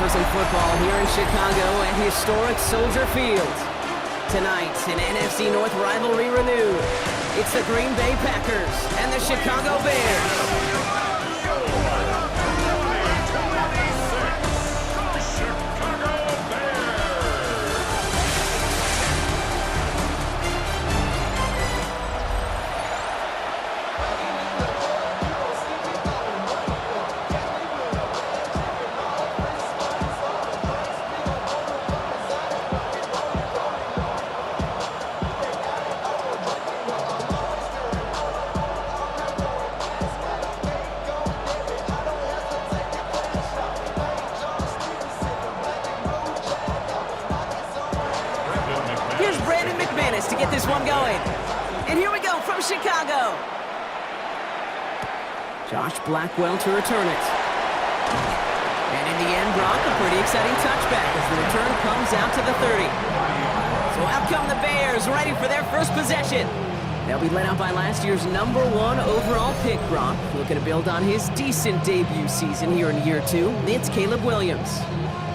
for some football here in Chicago at historic Soldier Field. Tonight, an NFC North rivalry renewed. It's the Green Bay Packers and the Chicago Bears. To get this one going. And here we go from Chicago. Josh Blackwell to return it. And in the end, Brock, a pretty exciting touchback as the return comes out to the 30. So out come the Bears, ready for their first possession. They'll be led out by last year's #1 overall pick, Brock. Looking to build on his decent debut season here in year 2. It's Caleb Williams.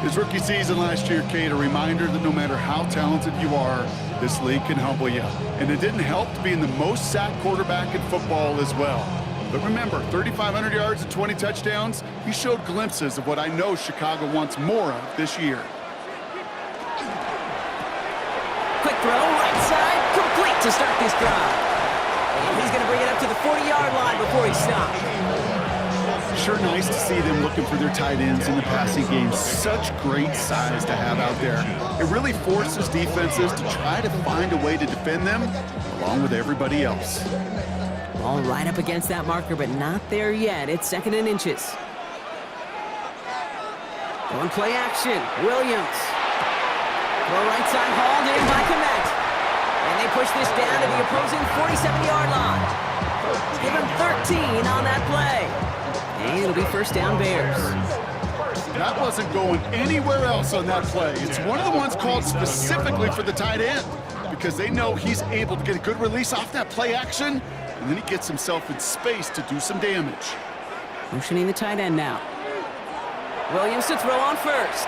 His rookie season last year, Kate, a reminder that no matter how talented you are, this league can humble you. And it didn't help to be in the most sacked quarterback in football as well. But remember, 3,500 yards and 20 touchdowns, he showed glimpses of what I know Chicago wants more of this year. Quick throw, right side, complete to start this drive. And he's going to bring it up to the 40-yard line before he stops. Sure nice to see them looking for their tight ends in the passing game. Such great size to have out there. It really forces defenses to try to find a way to defend them along with everybody else. Ball right up against that marker, but not there yet. It's 2nd and inches. On play action, Williams. Throw right side, hauled in by Komet. And they push this down to the opposing 47-yard line. Give him 13 on that play. And it'll be first down Bears. That wasn't going anywhere else on that play. It's one of the ones called specifically for the tight end because they know he's able to get a good release off that play action, and then he gets himself in space to do some damage. Motioning the tight end now. Williams to throw on first.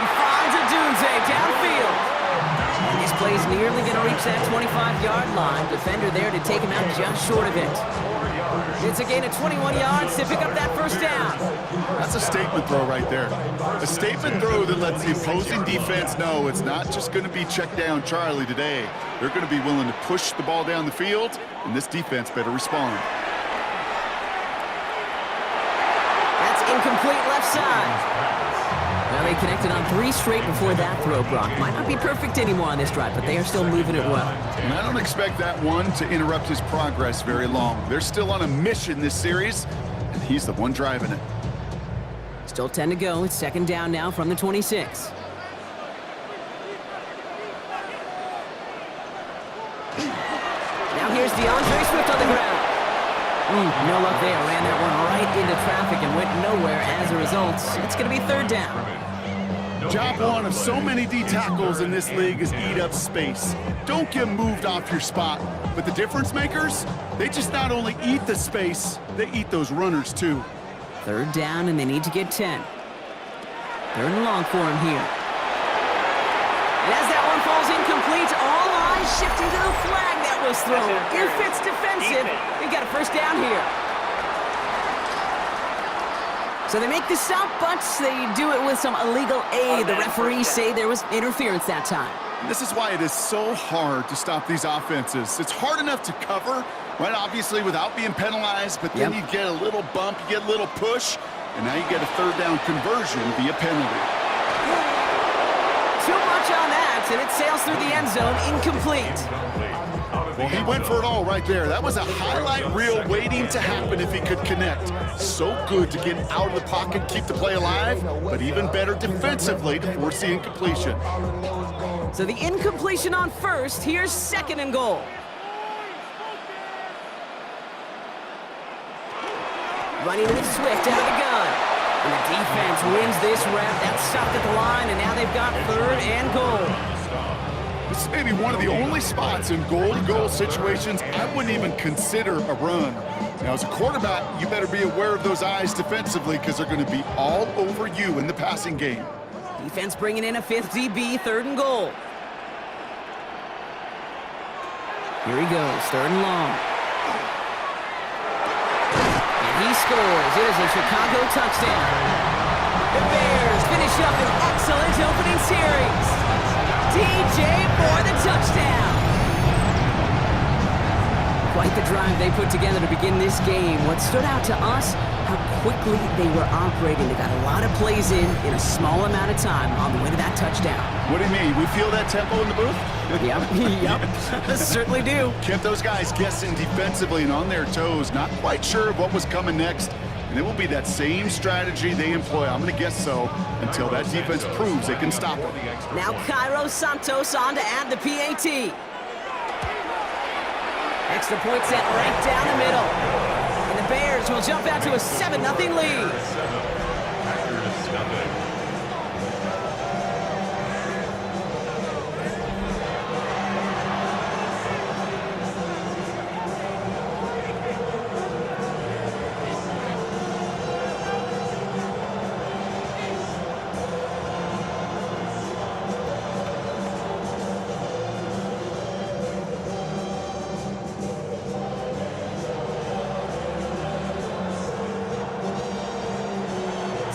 He finds a doozy downfield. This play's nearly going to reach that 25-yard line. Defender there to take him out just short of it. It's a gain of 21 yards to pick up that first down. That's a statement throw right there. A statement throw that lets the opposing defense know it's not just going to be check down Charlie today. They're going to be willing to push the ball down the field, and this defense better respond. That's incomplete left side. Well, they connected on 3 straight before that throw, Brock. Might not be perfect anymore on this drive, but they are still moving it well. And I don't expect that one to interrupt his progress very long. They're still on a mission this series, and he's the one driving it. Still 10 to go. It's 2nd down now from the 26. Now here's DeAndre Swift on the ground. No luck there. Ran that one right into traffic and went nowhere as a result. It's going to be 3rd down. Job one of so many D tackles in this league is eat up space. Don't get moved off your spot. But the difference makers, they just not only eat the space, they eat those runners too. 3rd down, and they need to get 10. 3rd and long for him here. And as that one falls incomplete, all eyes shifting to the flag that was thrown. If it's defensive, they got a first down here. So they make the stop, but they do it with some illegal aid. The referees say there was interference that time. This is why it is so hard to stop these offenses. It's hard enough to cover, right, obviously, without being penalized, but then you get a little bump, you get a little push, and now you get a 3rd down conversion via penalty. Too much on that, and it sails through the end zone, incomplete. Well, he went for it all right there. That was a highlight reel waiting to happen if he could connect. So good to get out of the pocket, keep the play alive, but even better defensively to force the incompletion. So the incompletion on first. Here's 2nd and goal. Running with Swift out of the gun. And the defense wins this rep. That's stopped at the line, and now they've got 3rd and goal. This is maybe one of the only spots in goal-to-goal situations I wouldn't even consider a run. Now, as a quarterback, you better be aware of those eyes defensively because they're going to be all over you in the passing game. Defense bringing in a 5th DB, 3rd and goal. Here he goes, 3rd and long. And he scores. It is a Chicago touchdown. The Bears finish up an excellent opening series. DJ for the touchdown. Quite the drive they put together to begin this game. What stood out to us, how quickly they were operating. They got a lot of plays in a small amount of time on the way to that touchdown. What do you mean? We feel that tempo in the booth? Yep, certainly do. Kept those guys guessing defensively and on their toes, not quite sure of what was coming next. And it will be that same strategy they employ, I'm going to guess so, until that defense proves they can stop it. Now Cairo Santos on to add the PAT. Extra point set right down the middle. And the Bears will jump out to a 7-0 lead.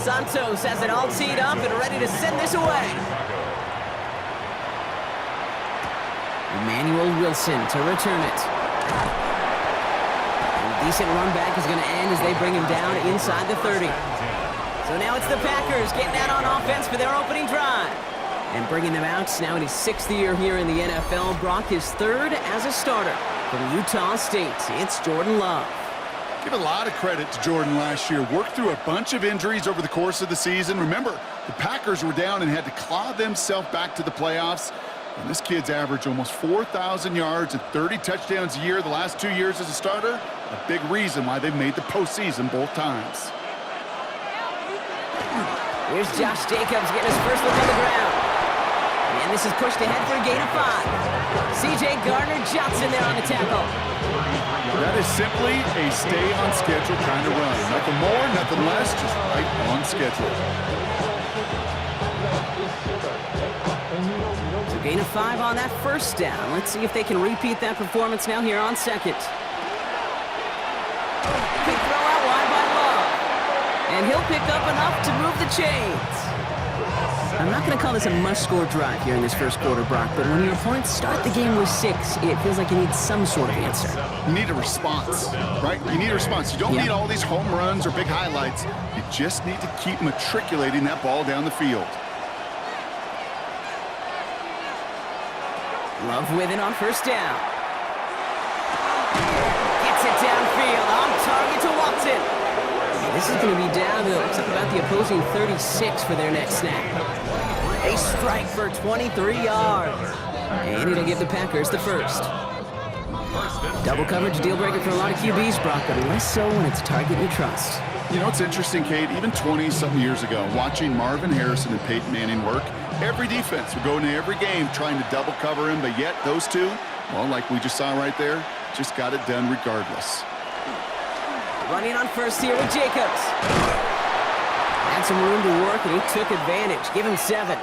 Santos has it all teed up and ready to send this away. Emmanuel Wilson to return it. And a decent run back is going to end as they bring him down inside the 30. So now it's the Packers getting out on offense for their opening drive. And bringing them out now in his 6th year here in the NFL. Brock his 3rd as a starter from Utah State. It's Jordan Love. Give a lot of credit to Jordan last year. Worked through a bunch of injuries over the course of the season. Remember, the Packers were down and had to claw themselves back to the playoffs. And this kid's averaged almost 4,000 yards and 30 touchdowns a year the last 2 years as a starter. A big reason why they've made the postseason both times. Here's Josh Jacobs getting his first look on the ground. And this is pushed ahead for a gain of 5. C.J. Gardner-Johnson there on the tackle. That is simply a stay-on-schedule kind of run. Nothing more, nothing less, just right on schedule. So gain of 5 on that first down. Let's see if they can repeat that performance now here on 2nd. Big throw out wide by Love. And he'll pick up enough to move the chains. I'm not going to call this a must-score drive here in this first quarter, Brock, but when your opponents start the game with 6, it feels like you need some sort of answer. You need a response, right? You need a response. You don't need all these home runs or big highlights. You just need to keep matriculating that ball down the field. Love with it on first down. Gets it downfield, on target to Watson. This is going to be down to looks like about the opposing 36 for their next snap. A strike for 23 yards. And it'll give the Packers the first. Double coverage deal breaker for a lot of QBs, Brock, but less so when it's a target you trust. You know, it's interesting, Kate, even 20-something years ago, watching Marvin Harrison and Peyton Manning work, every defense would go into every game trying to double cover him, but yet those two, well, like we just saw right there, just got it done regardless. Running on first here with Jacobs. Had some room to work, and he took advantage. Give him 7.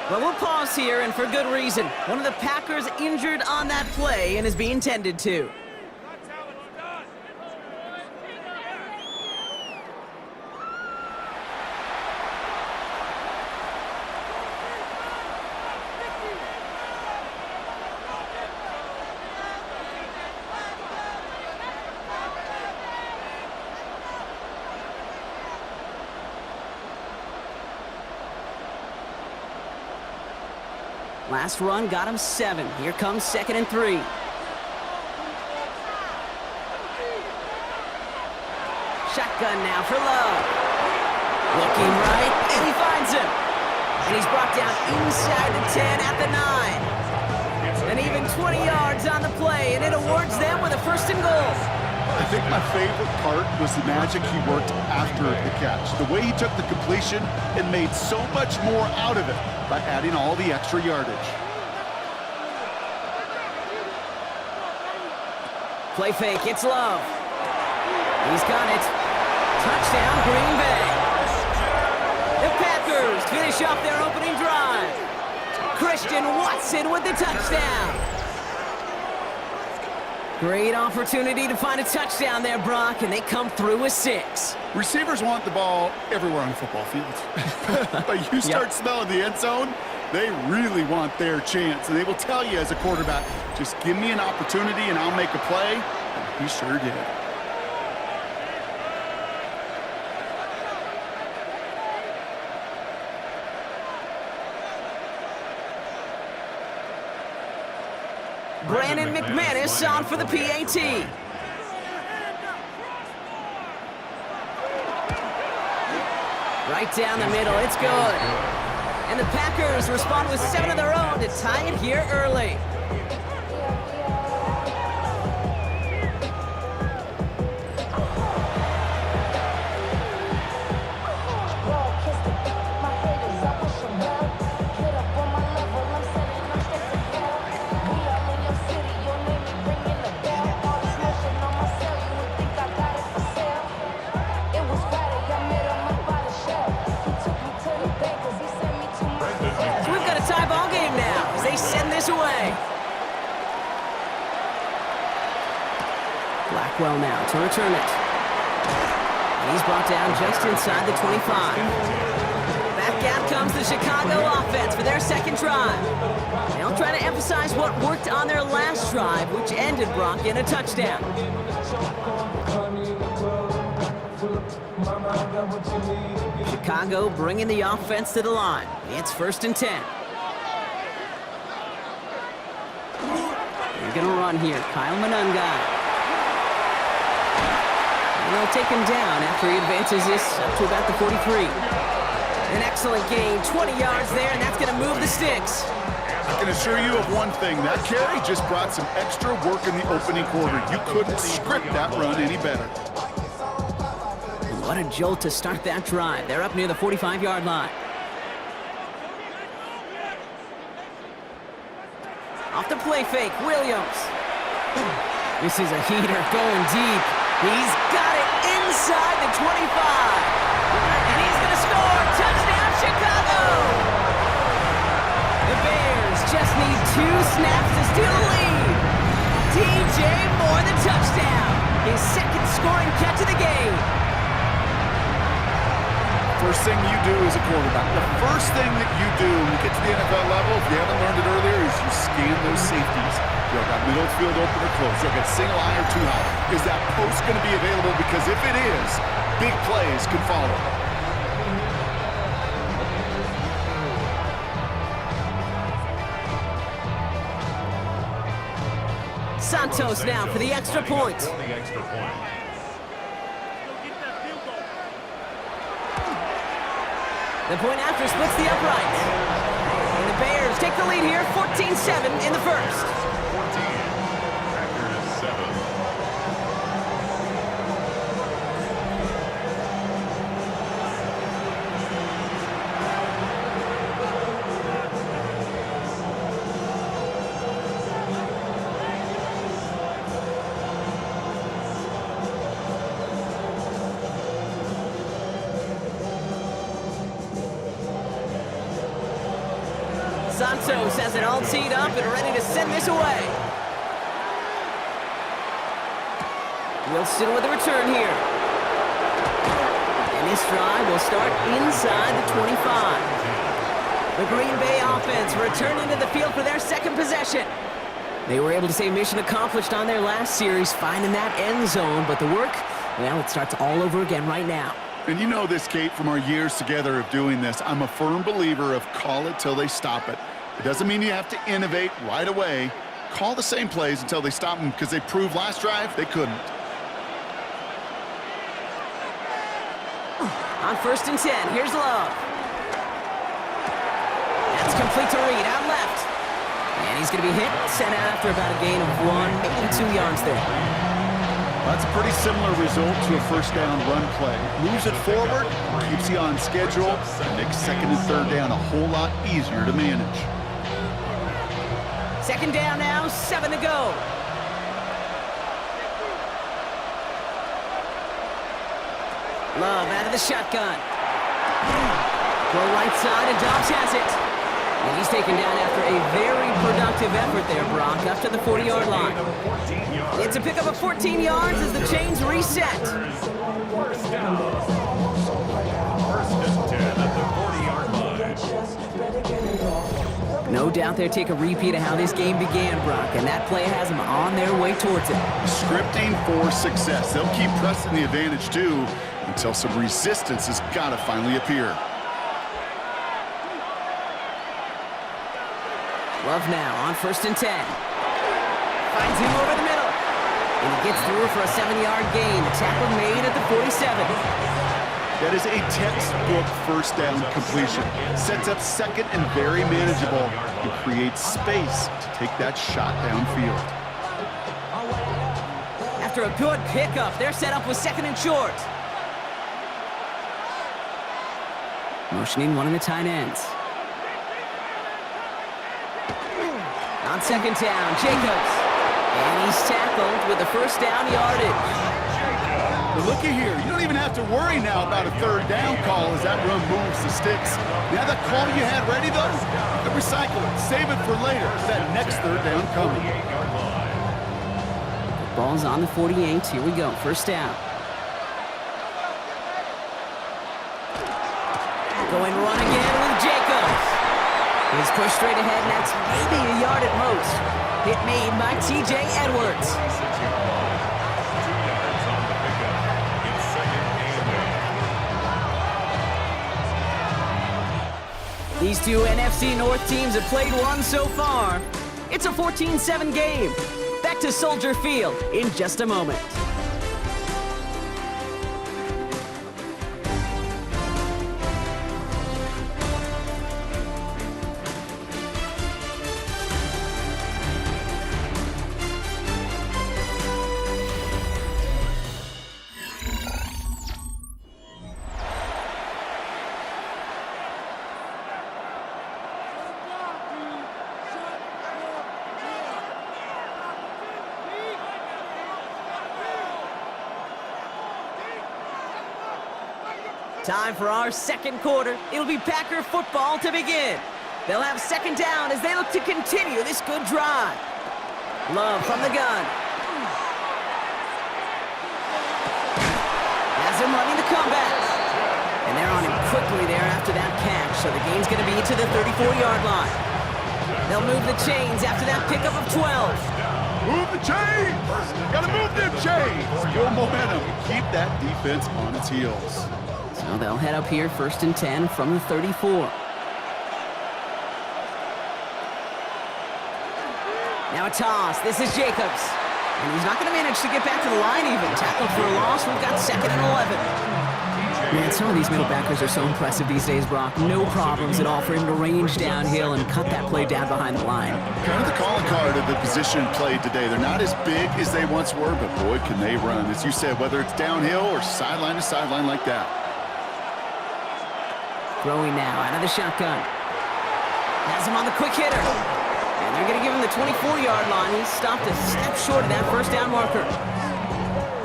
Well, we'll pause here, and for good reason. One of the Packers injured on that play and is being tended to. Last run got him 7. Here comes 2nd and 3. Shotgun now for Love. Looking right, and he finds him. And he's brought down inside the 10 at the 9. And even 20 yards on the play, and it awards them with a 1st and goal. I think my favorite part was the magic he worked after the catch. The way he took the completion and made so much more out of it by adding all the extra yardage. Play fake, it's Love. He's got it. Touchdown, Green Bay. The Packers finish off their opening drive. Christian Watson with the touchdown. Great opportunity to find a touchdown there, Brock, and they come through with 6. Receivers want the ball everywhere on the football field. But you start smelling the end zone, they really want their chance. And they will tell you as a quarterback, just give me an opportunity and I'll make a play. And he sure did. Brandon McManus on for the PAT. Right down the middle, it's good. And the Packers respond with 7 of their own to tie it here early. Away. Blackwell now to return it. And he's brought down just inside the 25. Back out comes the Chicago offense for their second drive. They'll try to emphasize what worked on their last drive, which ended, Brock, in a touchdown. Chicago bringing the offense to the line. It's 1st and 10. They're going to run here. Kyle Monungai. And they'll take him down after he advances this up to about the 43. An excellent gain. 20 yards there, and that's going to move the sticks. I can assure you of one thing. That carry just brought some extra work in the opening quarter. You couldn't script that run any better. What a jolt to start that drive. They're up near the 45-yard line. Off the play fake, Williams. This is a heater going deep. He's got it inside the 25. And he's going to score. Touchdown, Chicago! The Bears just need 2 snaps to steal the lead. DJ Moore, the touchdown. His second scoring catch of the game. First thing you do as a quarterback, the first thing that you do when you get to the NFL level, if you haven't learned it earlier, is you scan those safeties. You'll got middle field open or close. You'll get single eye or two high. Is that post going to be available? Because if it is, big plays can follow. Santos now for the extra point. The point after splits the upright. And the Bears take the lead here, 14-7 in the first. 14, Packers 7. Santos has it all teed up and ready to send this away. Wilson with a return here. And this drive will start inside the 25. The Green Bay offense returning to the field for their second possession. They were able to say mission accomplished on their last series, finding that end zone, but the work, well, it starts all over again right now. And you know this, Kate, from our years together of doing this. I'm a firm believer of call it till they stop it. It doesn't mean you have to innovate right away. Call the same plays until they stop them, because they proved last drive they couldn't. On 1st and 10, here's Love. That's complete to Reed, out left. And he's going to be hit, sent out after about a gain of 1, maybe 2 yards there. That's a pretty similar result to a first down run play. Moves it forward, keeps you on schedule, and makes second and third down a whole lot easier to manage. Second down now, 7 to go. Love out of the shotgun. Go right side, and Dobbs has it. And he's taken down after a very productive effort there, Brock, up to the 40-yard line. It's a pickup of 14 yards as the chains reset. First down. First and 10 at the 40-yard line. No doubt they'll take a repeat of how this game began, Brock, and that play has them on their way towards it. Scripting for success. They'll keep pressing the advantage, too, until some resistance has got to finally appear. Love now on 1st and 10. Finds him over the middle. And he gets through for a 7-yard gain. The tackle made at the 47. That is a textbook first down completion. Sets up second and very manageable and creates space to take that shot downfield. After a good pickup, they're set up with 2nd and short. Motioning one of the tight ends. On 2nd down, Jacobs. And he's tackled with the first down yardage. But looky here, you don't even have to worry now about a 3rd down call as that run moves the sticks. Now that call you had ready, though, you can recycle it, save it for later. That next 3rd down coming. Ball's on the 48. Here we go, 1st down. Going run again with Jacobs. He's pushed straight ahead, and that's maybe a yard at most. Hit made by T.J. Edwards. 6 yards on the pickup. It's 2nd and 1. These two NFC North teams have played one so far. It's a 14-7 game. Back to Soldier Field in just a moment. Time for our 2nd quarter. It'll be Packer football to begin. They'll have 2nd down as they look to continue this good drive. Love from the gun. Has him running the comeback. And they're on him quickly there after that catch, so the gain's going to be to the 34-yard line. They'll move the chains after that pickup of 12. Move the chains! Gotta move them chains! Build momentum. Keep that defense on its heels. So they'll head up here, 1st and 10 from the 34. Now a toss. This is Jacobs. And he's not going to manage to get back to the line even. Tackled for a loss. We've got 2nd and 11. Man, some of these middle backers are so impressive these days, Brock. No problems at all for him to range downhill and cut that play down behind the line. Kind of the calling card of the position played today. They're not as big as they once were, but boy, can they run. As you said, whether it's downhill or sideline to sideline like that. Throwing now out of the shotgun. Has him on the quick hitter. And they're going to give him the 24-yard line. He's stopped a step short of that 1st down marker.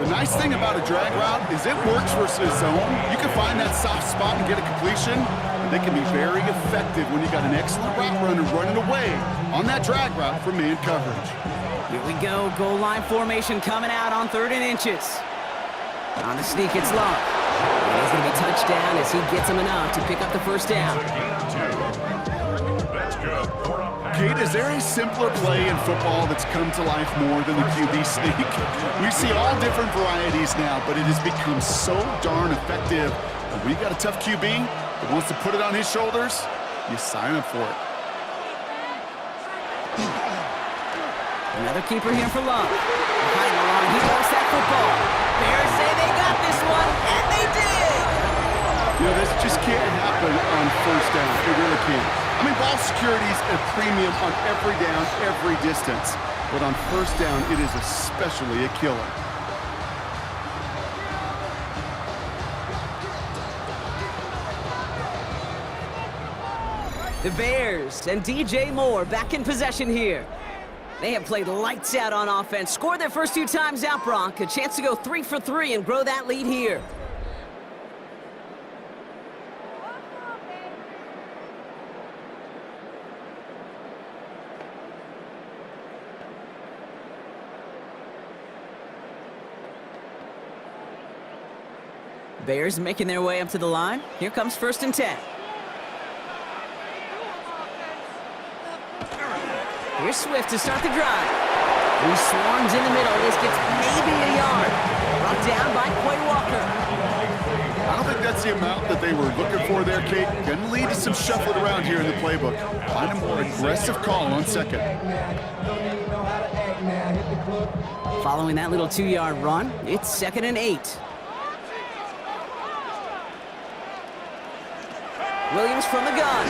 The nice thing about a drag route is it works versus zone. You can find that soft spot and get a completion. And they can be very effective when you got an excellent route runner running away on that drag route from man coverage. Here we go. Goal line formation coming out on 3rd and inches. On the sneak, it's Love. And he's going to be touched down as he gets him enough to pick up the 1st down. Kate, is there a simpler play in football that's come to life more than the QB sneak? We see all different varieties now, but it has become so darn effective. And when you got a tough QB that wants to put it on his shoulders, you sign up for it. Another keeper here for Love. Behind the line, he lost that football. Bears say they got this one, and they did! You know, this just can't happen on 1st down. It really can't. I mean, ball security is a premium on every down, every distance. But on 1st down, it is especially a killer. The Bears and DJ Moore back in possession here. They have played lights out on offense, scored their first 2 times out, Brock. A chance to go 3 for 3 and grow that lead here. Bears making their way up to the line. Here comes 1st and 10. Here's Swift to start the drive. He swarms in the middle. This gets maybe a yard. Brought down by Quay Walker. I don't think that's the amount that they were looking for there, Kate. Going to lead to some shuffling around here in the playbook. Find a more aggressive call on 2nd. Following that little 2-yard run, it's 2nd and 8. Williams from the gun.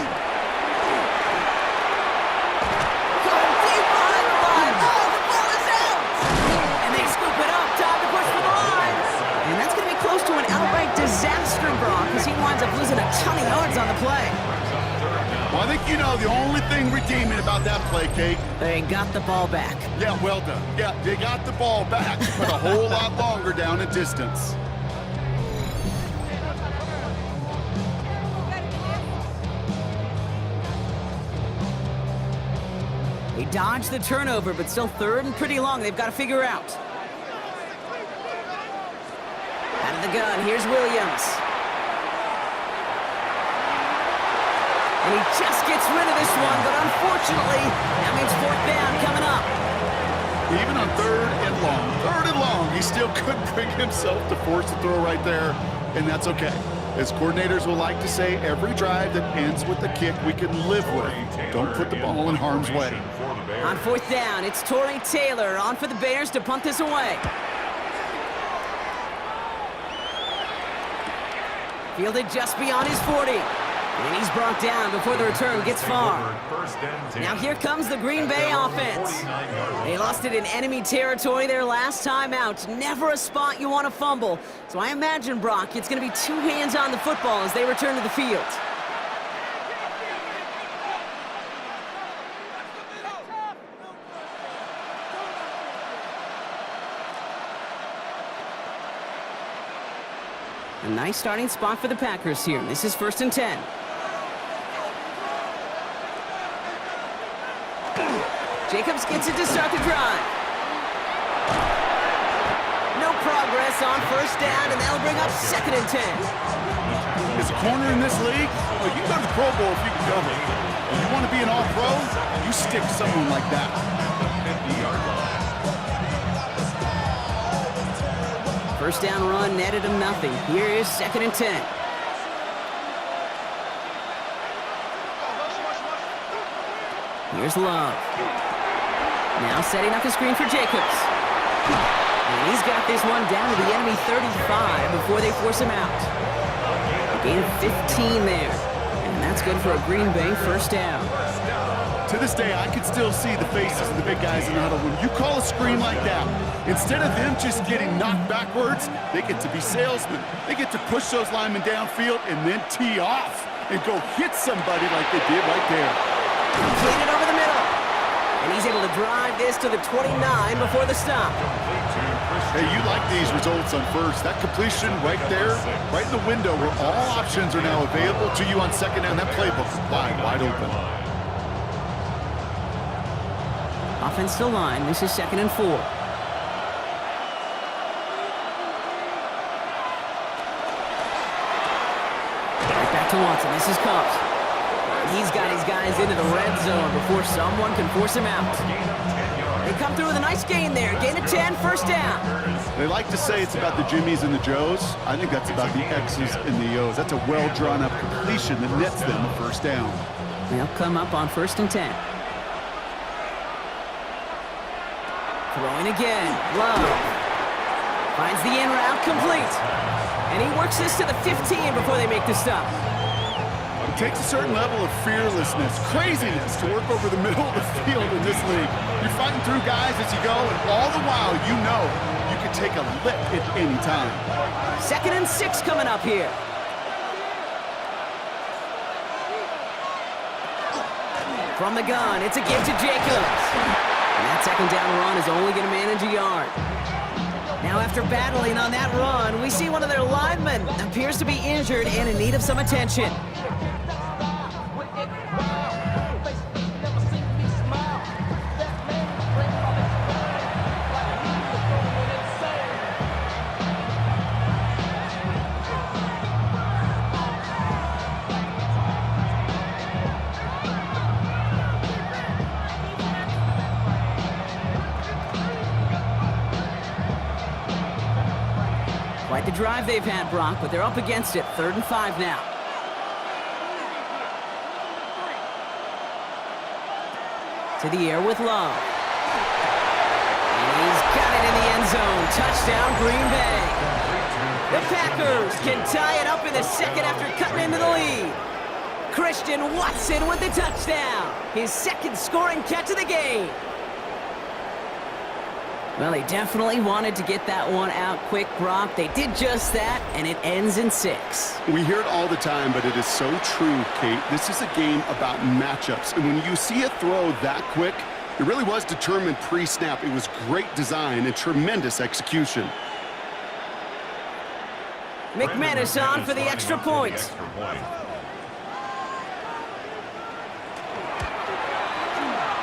Going deep behind the line. Oh, the ball is out! And they scoop it up. Time to push for the line. And that's going to be close to an outright disaster, Brock, because he winds up losing a ton of yards on the play. Well, I think you know the only thing redeeming about that play, Kate. They got the ball back. Yeah, well done. Yeah, they got the ball back, but a whole lot longer down a distance. They dodged the turnover, but still 3rd and pretty long. They've got to figure out. Out of the gun, here's Williams. And he just gets rid of this one, but unfortunately, that means 4th down coming up. Even on 3rd and long, he still couldn't bring himself to force the throw right there, and that's okay. As coordinators will like to say, every drive that ends with a kick we can live with. Don't put the ball in harm's way. On 4th down, it's Torrey Taylor on for the Bears to punt this away. Fielded just beyond his 40. And he's brought down before the return gets far. Now here comes the Green Bay offense. They lost it in enemy territory their last time out. Never a spot you want to fumble. So I imagine, Brock, it's going to be 2 hands on the football as they return to the field. A nice starting spot for the Packers here. This is 1st and 10. Jacobs gets it to start the drive. No progress on 1st down, and that'll bring up 2nd and 10. As a corner in this league, well, you can go to the Pro Bowl if you can cover. If you want to be an all-pro, you stick someone like that. 50-yard line. 1st down run netted him nothing. Here is 2nd and 10. Here's Love. Now setting up the screen for Jacobs. And he's got this one down to the enemy 35 before they force him out. A gain of 15 there. And that's good for a Green Bay 1st down. To this day, I can still see the faces of the big guys in the huddle. When you call a screen like that, instead of them just getting knocked backwards, they get to be salesmen. They get to push those linemen downfield and then tee off and go hit somebody like they did right there. Completed over the middle. And he's able to drive this to the 29 before the stop. Hey, you like these results on 1st. That completion right there, right in the window where all options are now available to you on 2nd down. That playbook is wide open. Offensive line, this is 2nd and 4. Right back to Watson, this is Cobbs. He's got his guys into the red zone before someone can force him out. They come through with a nice gain there. Gain of 10, 1st down. They like to say it's about the Jimmies and the Joes. I think that's about the X's and the O's. That's a well-drawn-up completion that nets them a 1st down. They'll come up on 1st and 10. Throwing again. Love. Finds the in route complete. And he works this to the 15 before they make the stop. It takes a certain level of fearlessness, craziness to work over the middle of the field in this league. You're fighting through guys as you go, and all the while you know you can take a lick at any time. 2nd and 6 coming up here. From the gun, it's a give to Jacobs. And that 2nd down run is only going to manage a yard. Now after battling on that run, we see one of their linemen appears to be injured and in need of some attention. Quite the drive they've had, Brock, but they're up against it. 3rd and 5 now. To the air with Love. And he's got it in the end zone. Touchdown, Green Bay. The Packers can tie it up in the second after cutting into the lead. Christian Watson with the touchdown. His second scoring catch of the game. Well, they definitely wanted to get that one out quick, Brock. They did just that, and it ends in 6. We hear it all the time, but it is so true, Kate. This is a game about matchups. And when you see a throw that quick, it really was determined pre-snap. It was great design and tremendous execution. McManus on for the extra point.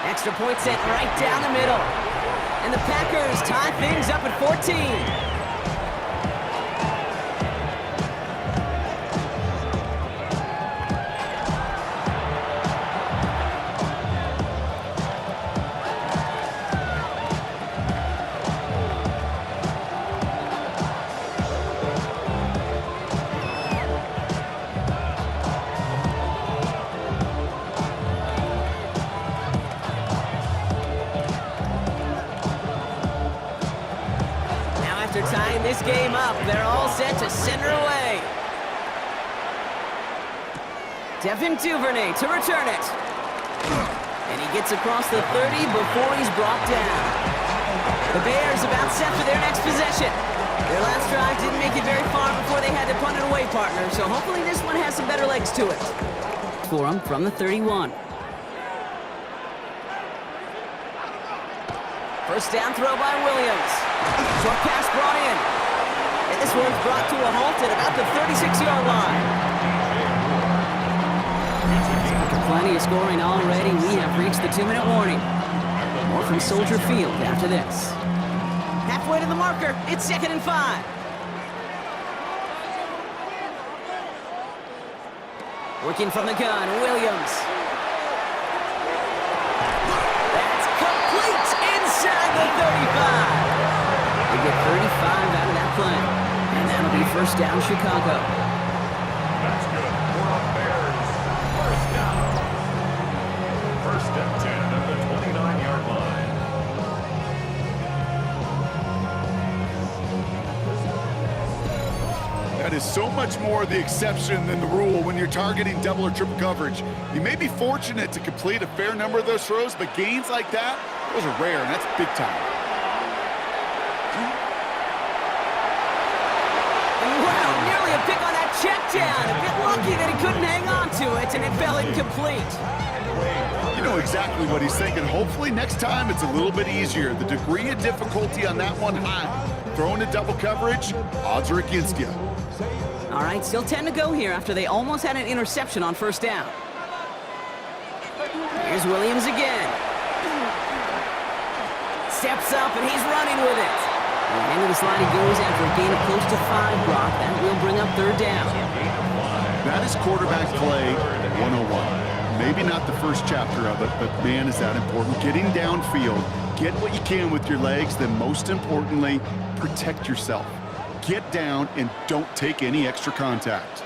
Extra point sent right down the middle. And the Packers tie things up at 14. Tying this game up, they're all set to center away. Devin Duvernay to return it. And he gets across the 30 before he's brought down. The Bears about set for their next possession. Their last drive didn't make it very far before they had to punt it away, partner, so hopefully this one has some better legs to it. For him from the 31. First down throw by Williams. Short pass brought in. And this one's brought to a halt at about the 36-yard line. After plenty of scoring already, we have reached the 2-minute warning. More from Soldier Field after this. Halfway to the marker, it's 2nd and 5. Working from the gun, Williams. That's complete inside the 35. They get 35 out of that play. And that'll be first down, Chicago. That's good. For the Bears. First down. First and 10 at the 29-yard line. That is so much more the exception than the rule when you're targeting double or triple coverage. You may be fortunate to complete a fair number of those throws, but gains like that, those are rare, and that's big time. Wow, nearly a pick on that check down. A bit lucky that he couldn't hang on to it, and it fell incomplete. You know exactly what he's thinking. Hopefully next time it's a little bit easier. The degree of difficulty on that one high. Throwing to double coverage, odds are against you. All right, still 10 to go here after they almost had an interception on first down. Here's Williams again. Steps up, and he's running with it. And into the slide he goes after a gain of close to 5, Brock. That will bring up third down. That is quarterback play 101. Maybe not the first chapter of it, but man, is that important. Getting downfield, get what you can with your legs, then most importantly, protect yourself. Get down and don't take any extra contact.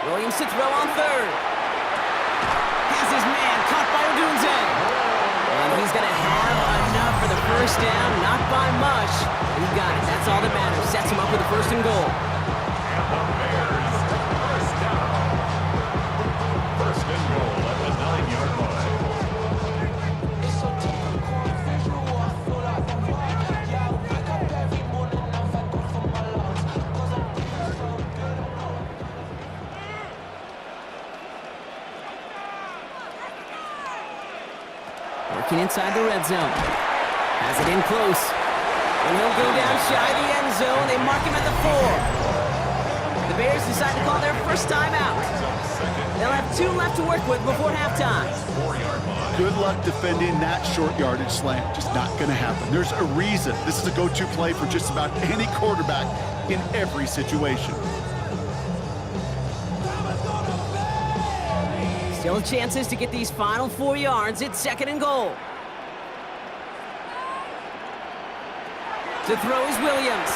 Williams to throw on third. Has his man caught by Odunze. And he's going to have enough for the first down, not by much. He got it. That's all that matters. Sets him up with a 1st and goal. And the Bears. First down. 1st and goal at the 9-yard line. Working inside the red zone. Has it in close. And he'll go down shy of the end zone. They mark him at the 4. The Bears decide to call their first time out. They'll have 2 left to work with before halftime. Good luck defending that short yardage slant. Just not going to happen. There's a reason. This is a go-to play for just about any quarterback in every situation. Still chances to get these final 4 yards. It's 2nd and goal. To throw is Williams.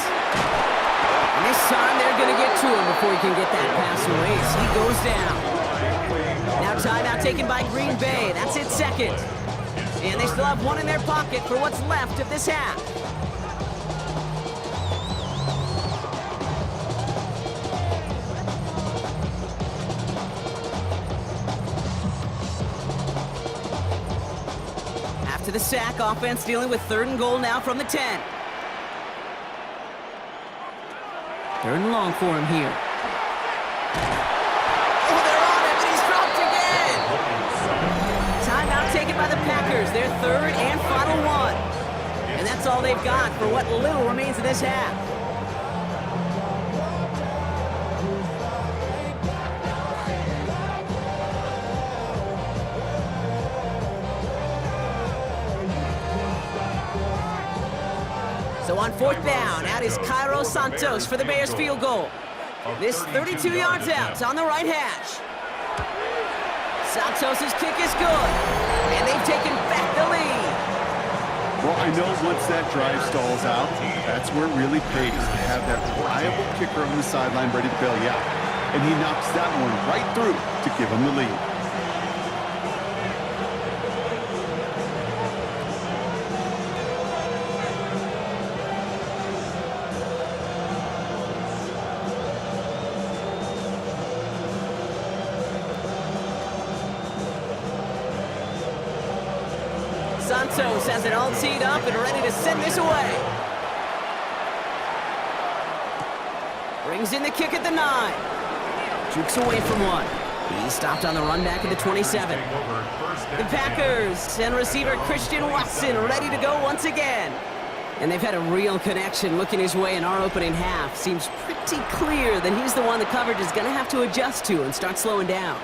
to him before he can get that pass away as he goes down. Now timeout taken by Green Bay. That's its second. And they still have one in their pocket for what's left of this half. After the sack, offense dealing with 3rd and goal now from the 10. 3rd and long for him here. Oh, they're on him, and he's dropped again! Timeout taken by the Packers, their 3rd and final one. And that's all they've got for what little remains of this half. So on 4th down, out is Cairo Santos for the Bears field goal. This 32 yards out on the right hash. Santos' kick is good, and they've taken back the lead. Well, I know once that drive stalls out, that's where it really pays to have that reliable kicker on the sideline ready to bail you out. And he knocks that one right through to give him the lead. Santos has it all teed up and ready to send this away. Brings in the kick at the 9. Jukes away from one. He stopped on the run back at the 27. The Packers and receiver Christian Watson ready to go once again. And they've had a real connection looking his way in our opening half. Seems pretty clear that he's the one the coverage is going to have to adjust to and start slowing down.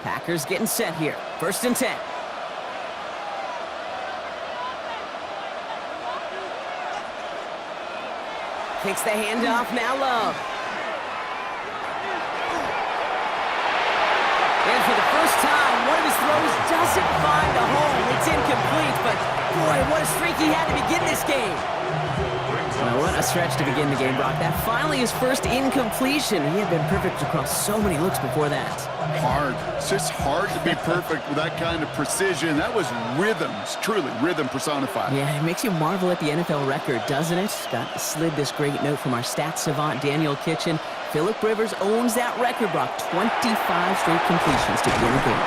Packers getting set here. 1st and 10. Takes the handoff, now Love. And for the first time, one of his throws doesn't find a home. It's incomplete, but boy, what a streak he had to begin this game. Well, what a stretch to begin the game, Brock. That finally his first incompletion. He had been perfect across so many looks before that. Hard. It's just hard to be perfect with that kind of precision. That was rhythm. It's truly rhythm personified. Yeah, it makes you marvel at the NFL record, doesn't it? Got slid this great note from our stats savant, Daniel Kitchen. Phillip Rivers owns that record, Brock. 25 straight completions to begin the game.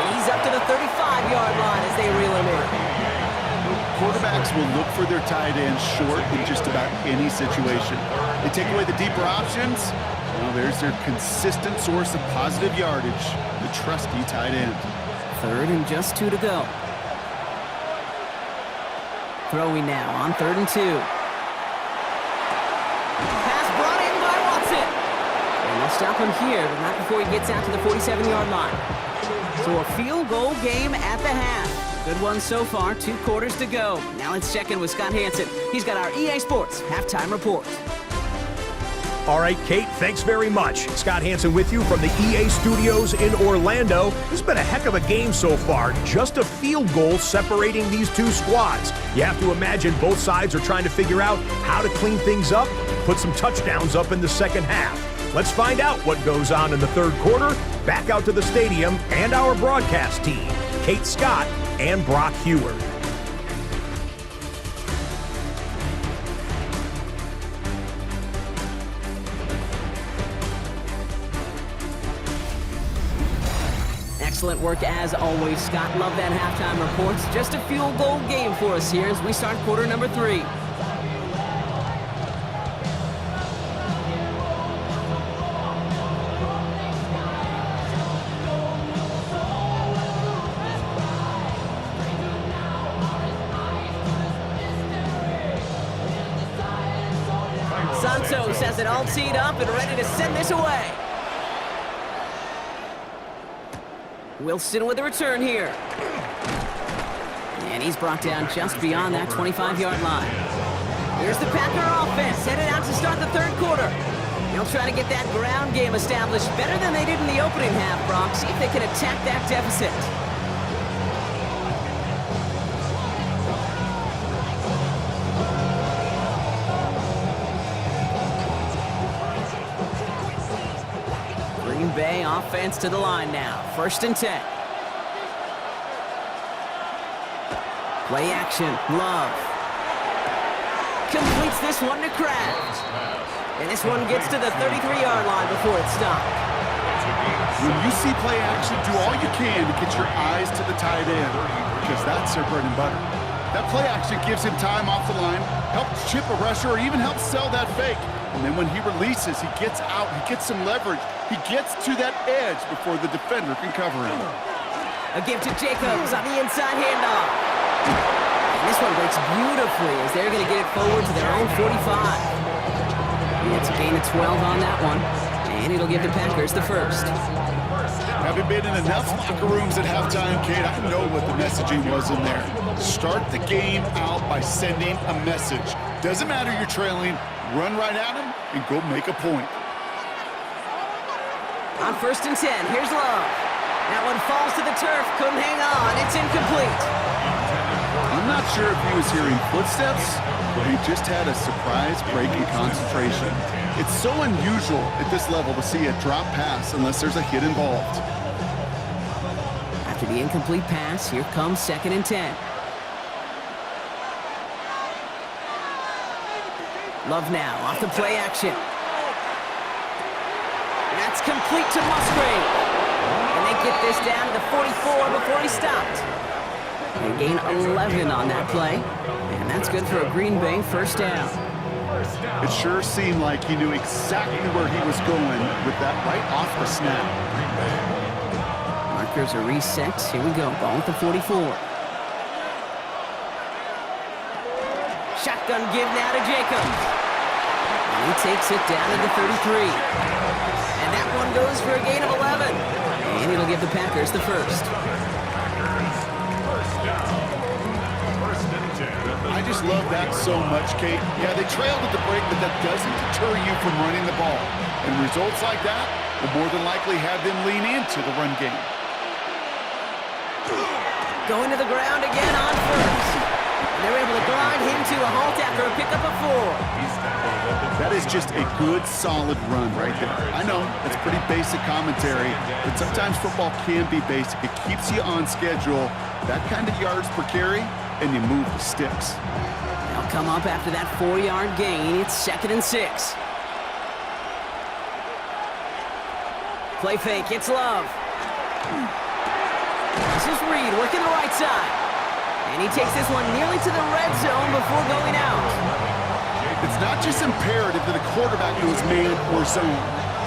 And he's up to the 35-yard line as they reel him in. Quarterbacks will look for their tight ends short in just about any situation. They take away the deeper options. Well, there's their consistent source of positive yardage, the trusty tight end. 3rd and just 2 to go. Throwing now on 3rd and 2. Pass brought in by Watson. And they'll stop him here, but not before he gets out to the 47-yard line. So a field goal game at the half. Good one so far, 2 quarters to go. Now let's check in with Scott Hansen. He's got our EA Sports halftime report. All right, Kate, thanks very much. Scott Hansen with you from the EA Studios in Orlando. This has been a heck of a game so far. Just a field goal separating these two squads. You have to imagine both sides are trying to figure out how to clean things up, put some touchdowns up in the second half. Let's find out what goes on in the 3rd quarter. Back out to the stadium and our broadcast team, Kate Scott and Brock Hewer. Excellent work as always, Scott. Love that halftime report. Just a field goal game for us here as we start quarter number 3. Santos has it all teed up and ready to send this away. Wilson with a return here. And he's brought down just beyond that 25-yard line. Here's the Packer offense headed out to start the 3rd quarter. They'll try to get that ground game established better than they did in the opening half, Brock. See if they can attack that deficit. Green Bay offense to the line now. 1st and 10. Play action. Love. Completes this one to Kraft. And this one gets to the 33-yard line before it's stopped. When you see play action, do all you can to get your eyes to the tight end, because that's their bread and butter. That play action gives him time off the line, helps chip a rusher, or even helps sell that fake. And then when he releases, he gets out, he gets some leverage. He gets to that edge before the defender can cover him. A give to Jacobs on the inside handoff. And this one breaks beautifully as they're going to get it forward to their own 45. It's a gain of 12 on that one, and it'll give the Packers the first. Having been in enough locker rooms at halftime, Kate, I know what the messaging was in there. Start the game out by sending a message. Doesn't matter you're trailing, run right at them and go make a point. On 1st and 10, here's Love. That one falls to the turf, couldn't hang on, it's incomplete. I'm not sure if he was hearing footsteps, but he just had a surprise break in concentration. It's so unusual at this level to see a drop pass unless there's a hit involved. After the incomplete pass, here comes 2nd and 10. Love now, off the play action. That's complete to Musgrave. And they get this down to the 44 before he stopped. They gain 11 on that play. And that's good for a Green Bay 1st down. It sure seemed like he knew exactly where he was going with that right off the snap. Markers are reset. Here we go. Ball at the 44. Shotgun give now to Jacobs. And he takes it down to the 33. And that one goes for a gain of 11. And it'll give the Packers the first. I just love that so much, Kate. Yeah, they trailed at the break, but that doesn't deter you from running the ball. And results like that will more than likely have them lean into the run game. Going to the ground again on 1st. And they're able to grind him to a halt after a pickup of 4. That is just a good, solid run right there. I know, it's pretty basic commentary, but sometimes football can be basic. It keeps you on schedule. That kind of yards per carry, and you move the sticks. They'll come up after that 4-yard gain. It's 2nd and 6. Play fake, it's Love. This is Reed working the right side. And he takes this one nearly to the red zone before going out. It's not just imperative that a quarterback knows man or zone.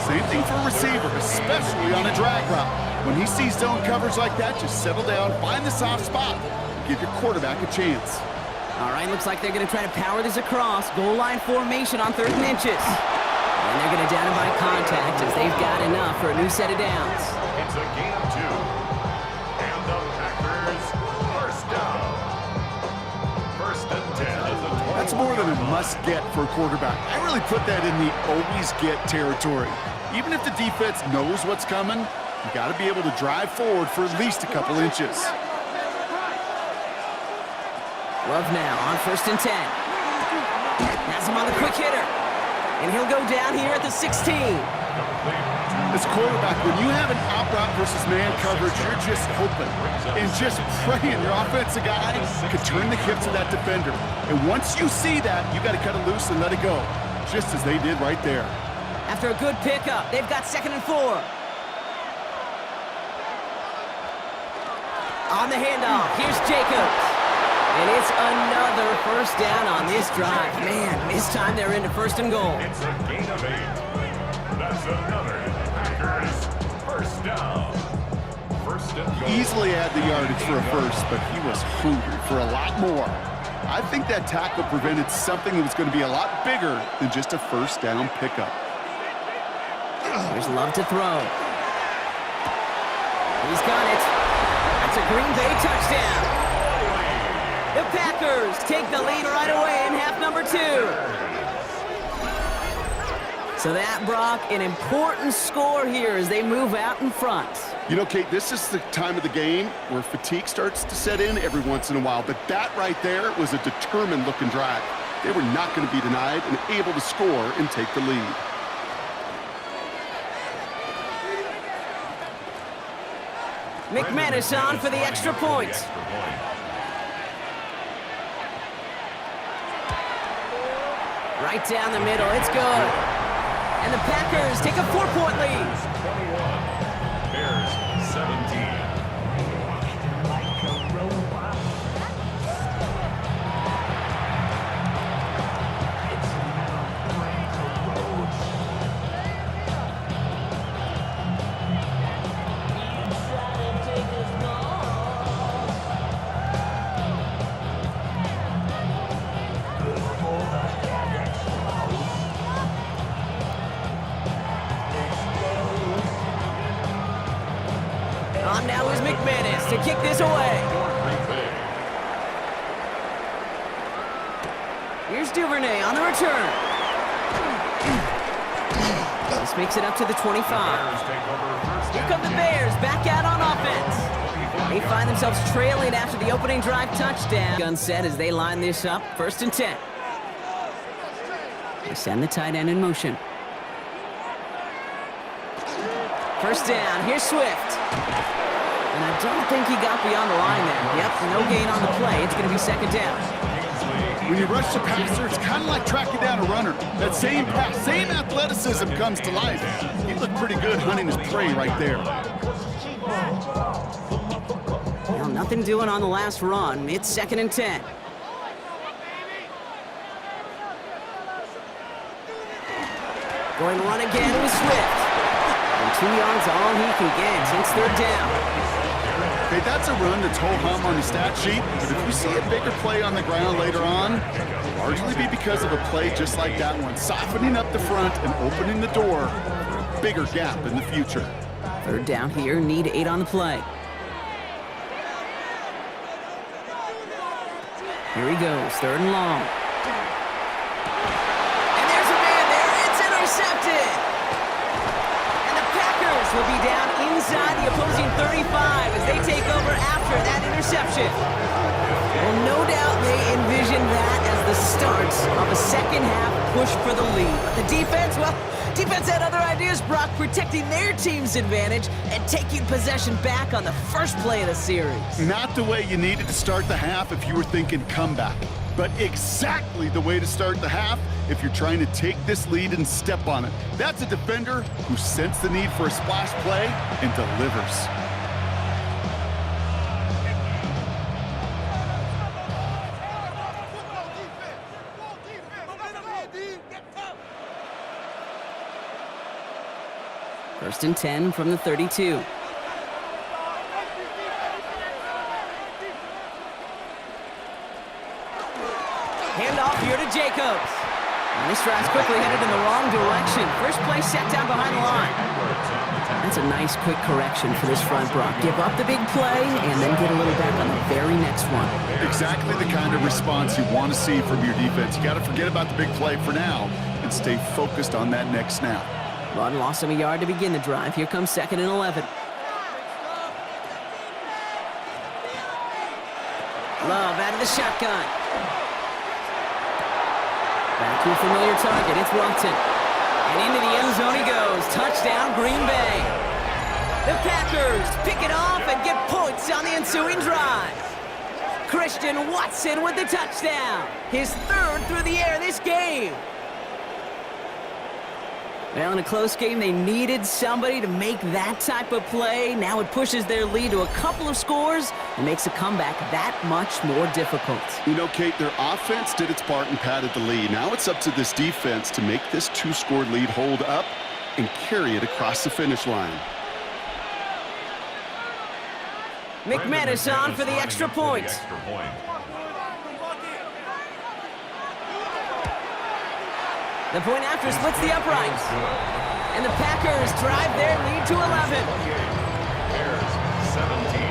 Same thing for a receiver, especially on a drag route. When he sees zone coverage like that, just settle down, find the soft spot, and give your quarterback a chance. All right, looks like they're going to try to power this across. Goal line formation on 3rd and inches. And they're going to down him by contact as they've got enough for a new set of downs. It's a gain of 2. And the Packers 1st down. 1st and 10 at the 20. That's more than a must-get for a quarterback. I really put that in the always-get territory. Even if the defense knows what's coming, you got to be able to drive forward for at least a couple inches. Love now on 1st and 10. Has him on the quick hitter. And he'll go down here at the 16. As a quarterback, when you have an out route versus man coverage, you're just hoping and just praying your offensive guy could turn the hips of that defender. And once you see that, you got to cut it loose and let it go, just as they did right there. After a good pickup, they've got 2nd and 4. On the handoff, here's Jacobs. And it's another 1st down on this drive. Man, this time they're into 1st and goal. It's a gain of 8. That's another Packers 1st down. 1st and goal. Easily had the yardage for a first, but he was hungry for a lot more. I think that tackle prevented something that was going to be a lot bigger than just a 1st down pickup. There's Love to throw. He's got it. That's a Green Bay touchdown. The Packers take the lead right away in half number 2. So that, Brock, an important score here as they move out in front. You know, Kate, this is the time of the game where fatigue starts to set in every once in a while, but that right there was a determined-looking drive. They were not going to be denied and able to score and take the lead. McManus on for the extra point. Right down the middle, it's good. And the Packers take a 4-point lead. 21, Bears 17. On now is McManus to kick this away. Here's Duvernay on the return. This makes it up to the 25. Here come the Bears back out on offense. They find themselves trailing after the opening drive touchdown. Gun set as they line this up. 1st and 10. They send the tight end in motion. 1st down. Here's Swift. And I don't think he got beyond the line there. Yep, no gain on the play. It's going to be 2nd down. When you rush the passer, it's kind of like tracking down a runner. That same pass, same athleticism comes to life. He looked pretty good hunting his prey right there. Well, nothing doing on the last run. It's 2nd and 10. Going to run again with Swift. And 2 yards all he can get. It's 3rd down. Okay, that's a run that's ho-hum on the stat sheet, but if you see a bigger play on the ground later on, it'll largely be because of a play just like that one, softening up the front and opening the door for a bigger gap in the future. 3rd down here, need 8 on the play. Here he goes, 3rd and long. And there's a man there, it's intercepted! And the Packers will be down inside the opposing 35 as they take over after that interception. Well, no doubt they envision that as the start of a 2nd half push for the lead. But the defense, well, defense had other ideas, Brock, protecting their team's advantage and taking possession back on the first play of the series. Not the way you needed to start the half if you were thinking comeback, but exactly the way to start the half if you're trying to take this lead and step on it. That's a defender who sensed the need for a splash play and delivers. First and 10 from the 32. Handoff here to Jacobs. And this drive's quickly headed in the wrong direction. First play set down behind the line. That's a nice quick correction for this front, Brock. Give up the big play and then get a little back on the very next one. Exactly the kind of response you want to see from your defense. You got to forget about the big play for now and stay focused on that next snap. Run lost him a yard to begin the drive. Here comes 2nd and 11. Love out of the shotgun. Back to a familiar target. It's Welton. And into the end zone he goes. Touchdown, Green Bay. The Packers pick it off and get points on the ensuing drive. Christian Watson with the touchdown. His 3rd through the air this game. Well, in a close game, they needed somebody to make that type of play. Now it pushes their lead to a couple of scores and makes a comeback that much more difficult. You know, Kate, their offense did its part and padded the lead. Now it's up to this defense to make this 2-score lead hold up and carry it across the finish line. McManus on for the extra point. The point after splits the uprights. And the Packers drive their lead to 11. Bears 17.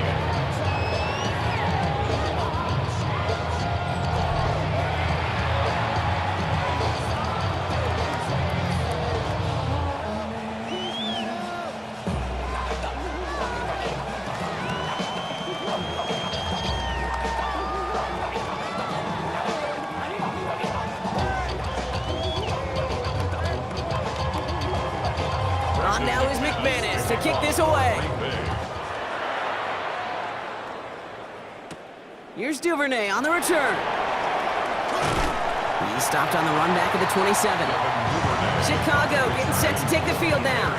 kick this away. Here's Duvernay on the return. He's stopped on the run back at the 27. Chicago getting set to take the field down.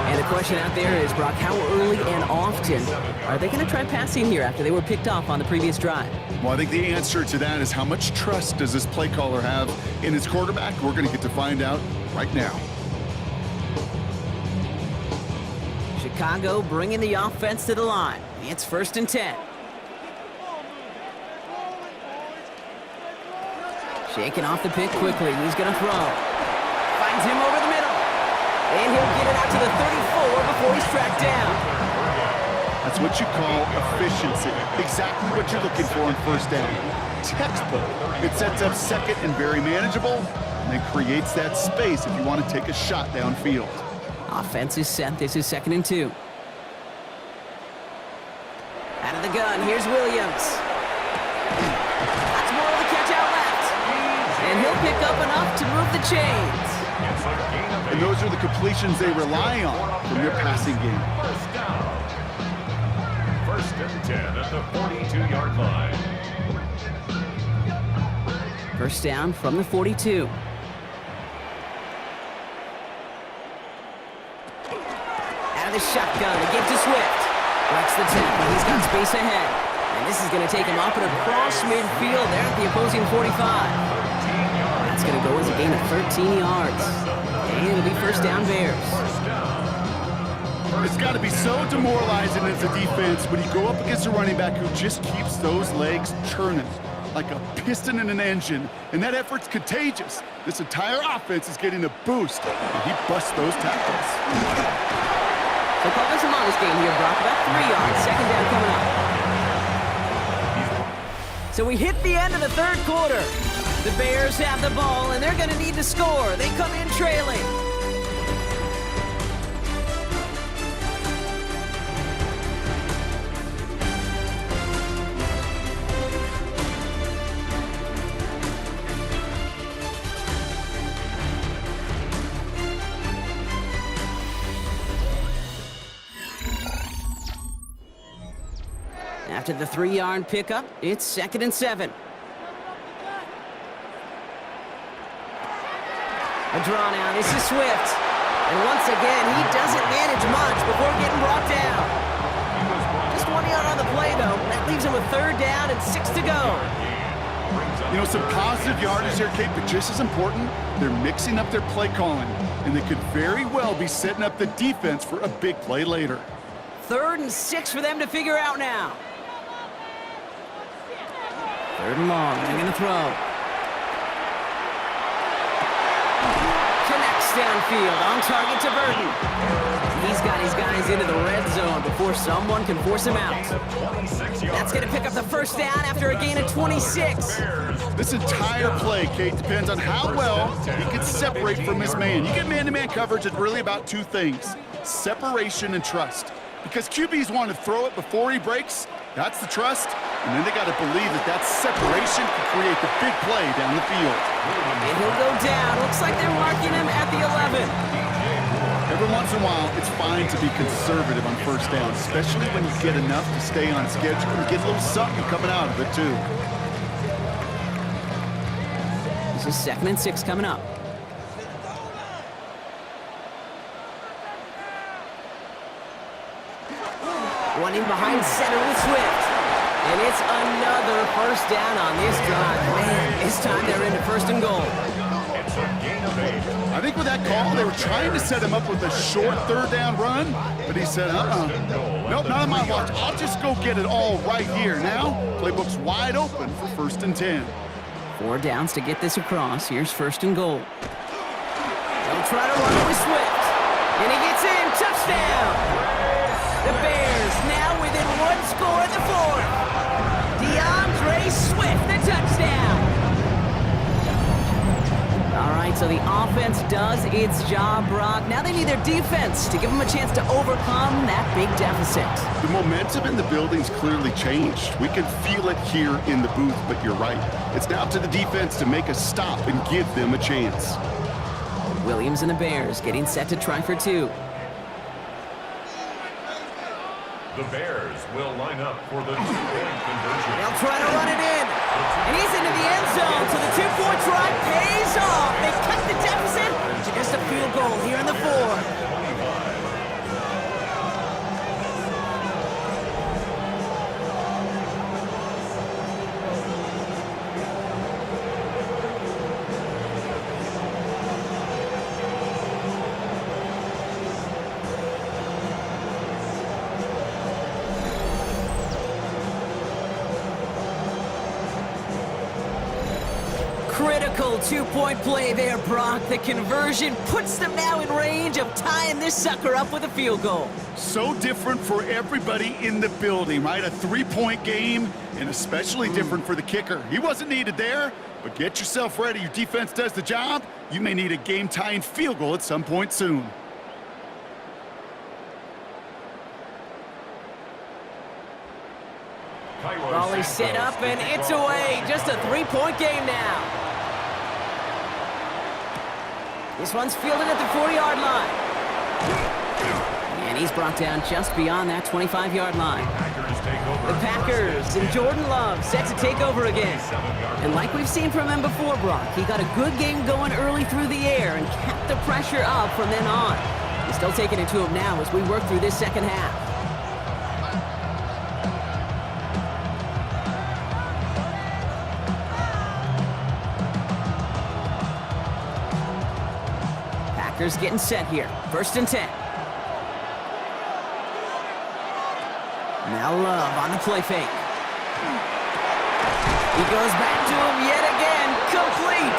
And the question out there is, Brock, how early and often are they going to try passing here after they were picked off on the previous drive? Well, I think the answer to that is how much trust does this play caller have in his quarterback? We're going to get to find out right now. Chicago bringing the offense to the line. It's 1st and 10. Shaking off the pick quickly. He's going to throw. Finds him over the middle. And he'll get it out to the 34 before he's tracked down. That's what you call efficiency. Exactly what you're looking for on 1st down. Textbook. It sets up 2nd and very manageable, and then creates that space if you want to take a shot downfield. Offense is set. This is 2nd and 2. Out of the gun, here's Williams. That's more of the catch out left. And he'll pick up enough to move the chains. And those are the completions they rely on from their passing game. 1st and 10 at the 42-yard line. 1st down from the 42. Out of the shotgun, a give to Swift. Breaks the tackle, he's got space ahead. And this is going to take him up and across midfield there at the opposing 45. That's going to go as a gain of 13 yards. And it'll be 1st down Bears. It's got to be so demoralizing as a defense when you go up against a running back who just keeps those legs churning like a piston in an engine, and that effort's contagious. This entire offense is getting a boost, and he busts those tackles. So call this a modest game here, Brock. About 3 yards, 2nd down coming up. So we hit the end of the 3rd quarter. The Bears have the ball, and they're going to need to score. They come in trailing. After the 3-yard pickup, it's 2nd and 7. A draw now. This is Swift. And once again, he doesn't manage much before getting brought down. Just 1 yard on the play, though. That leaves him with 3rd down and 6 to go. You know, some positive yardage there, Kate, but just as important, they're mixing up their play calling, and they could very well be setting up the defense for a big play later. 3rd and 6 for them to figure out now. 3rd and long. They're going to throw. Connects downfield, on target to Burton. He's got his guys into the red zone before someone can force him out. That's going to pick up the 1st down after a gain of 26. This entire play, Kate, depends on how well he can separate from his man. You get man-to-man coverage, it's really about 2 things: separation and trust. Because QBs want to throw it before he breaks, that's the trust, and then they got to believe that that separation can create the big play down the field. And he'll go down. Looks like they're marking him at the 11. Every once in a while, it's fine to be conservative on 1st down, especially when you get enough to stay on schedule and get a little something coming out of it, too. This is 2nd and 6 coming up. One in behind center with Swift. And it's another 1st down on this drive. Man, this time they're into 1st and goal. It's a gain of 8. I think with that call, they were trying to set him up with a short 3rd down run, but he said, nope, not on my watch. I'll just go get it all right here. Now, playbook's wide open for 1st and 10. 4 downs to get this across. Here's 1st and goal. They'll try to run with Swift. And he gets in. Touchdown! The Bears now within 1 score in the 4th. DeAndre Swift, the touchdown. All right, so the offense does its job, Brock. Now they need their defense to give them a chance to overcome that big deficit. The momentum in the building's clearly changed. We can feel it here in the booth, but you're right. It's now up to the defense to make a stop and give them a chance. Williams and the Bears getting set to try for 2. The Bears will line up for the two-point conversion. They'll try to run it in. And he's into the end zone, so the two-point try pays off. They cut the deficit to just a field goal here in the fourth. Critical two-point play there, Brock. The conversion puts them now in range of tying this sucker up with a field goal. So different for everybody in the building, right? A three-point game, and especially different for the kicker. He wasn't needed there, but get yourself ready. Your defense does the job. You may need a game-tying field goal at some point soon. Volley set up, and it's away. Just a three-point game now. This one's fielded at the 40-yard line. And he's brought down just beyond that 25-yard line. The Packers and Jordan Love set to take over again. And like we've seen from him before, Brock, he got a good game going early through the air and kept the pressure up from then on. He's still taking it to him now as we work through this second half. Packers getting set here. 1st and 10. Now Love on the play fake. He goes back to him yet again. Complete.